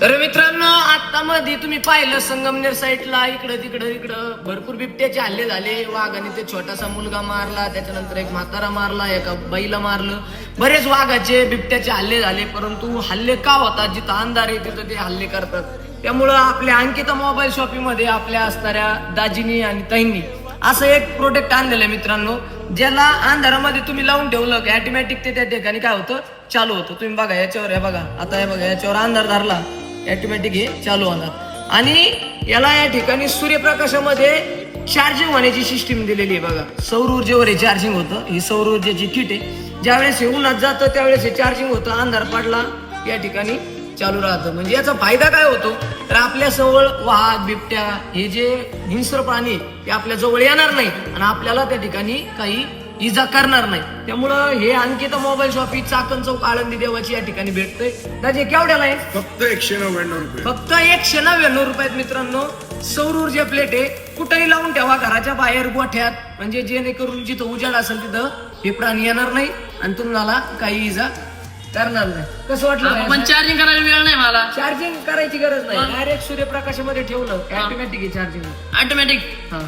तर मित्रांनो, आता मध्ये तुम्ही पाहिलं संगमनेर साईडला इकडं भरपूर बिबट्याचे हल्ले झाले. वाघाने ते छोटासा मुलगा मारला, त्याच्यानंतर एक म्हातारा मारला, एका बाईला मारलं. बरेच वाघाचे बिबट्याचे हल्ले झाले. परंतु हल्ले का होतात? जिथं अंधार आहे तिथं ते हल्ले करतात. त्यामुळं आपल्या अंकिता मोबाईल शॉपीमध्ये आपल्या असणाऱ्या दाजीनी आणि ताईंनी असं एक प्रोडक्ट आणलेलं आहे मित्रांनो, ज्याला अंधारामध्ये तुम्ही लावून ठेवलं की ऑटोमॅटिक ते त्या ठिकाणी काय होतं, चालू होतं. तुम्ही बघा याच्यावर, हे बघा आता, हे बघा याच्यावर अंधार धरला, ऑटोमॅटिक हे चालू होणार. आणि याला या ठिकाणी सूर्यप्रकाशामध्ये चार्जिंग होण्याची सिस्टीम दिलेली आहे. बघा, सौर ऊर्जेवर हे चार्जिंग होतं. ही सौर ऊर्जेची किट आहे. ज्यावेळेस हे उन्हात जातं त्यावेळेस हे चार्जिंग होतं, अंधार पडला या ठिकाणी चालू राहतं. म्हणजे याचा फायदा काय होतो, तर आपल्या जवळ वाघ, बिबट्या हे जे हिंस्र प्राणी ते आपल्या जवळ येणार नाही आणि आपल्याला त्या ठिकाणी काही इजा करणार नाही. त्यामुळं हे अंकिता मोबाईल शॉप ही चाकण चौक आळंदी देवाची या ठिकाणी भेटतंय. दाजी केवढ्याला आहे? फक्त 199 रुपये. फक्त 199 रुपयात मित्रांनो. सौर ऊर्जा प्लेट आहे. कुठेही लावून ठेवा, घराच्या बाहेर, गोठ्यात, म्हणजे जेणेकरून जिथं उजाड असेल तिथं हे प्राणी येणार नाही आणि तुम्हाला काही इजा करणार नाही. कसं वाटलं? पण चार्जिंग करायला वेळ नाही मला. चार्जिंग करायची गरज नाही, डायरेक्ट सूर्यप्रकाशामध्ये ठेवलं ऑटोमॅटिक आहे चार्जिंग. ऑटोमॅटिक. हा,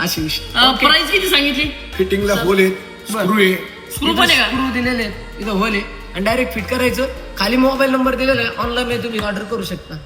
अशी विषय. प्राइस किती सांगितली? फिटिंगला होल आहेत, स्क्रू आहे. स्क्रू पण आहे का? स्क्रू दिलेले आहेत, इथं होल आहे आणि डायरेक्ट फिट करायचं. खाली मोबाईल नंबर दिलेला आहे, ऑनलाईन तुम्ही ऑर्डर करू शकता.